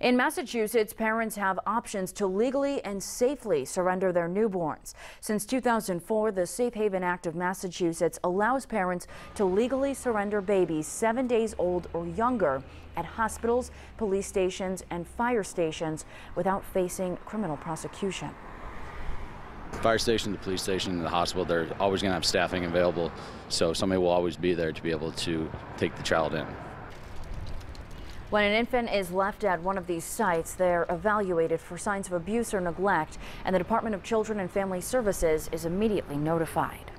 In Massachusetts, parents have options to legally and safely surrender their newborns. Since 2004, the Safe Haven Act of Massachusetts allows parents to legally surrender babies 7 days old or younger at hospitals, police stations, and fire stations without facing criminal prosecution. Fire station, the police station, and the hospital, they're always going to have staffing available, so somebody will always be there to be able to take the child in. When an infant is left at one of these sites, they're evaluated for signs of abuse or neglect, and the Department of Children and Family Services is immediately notified.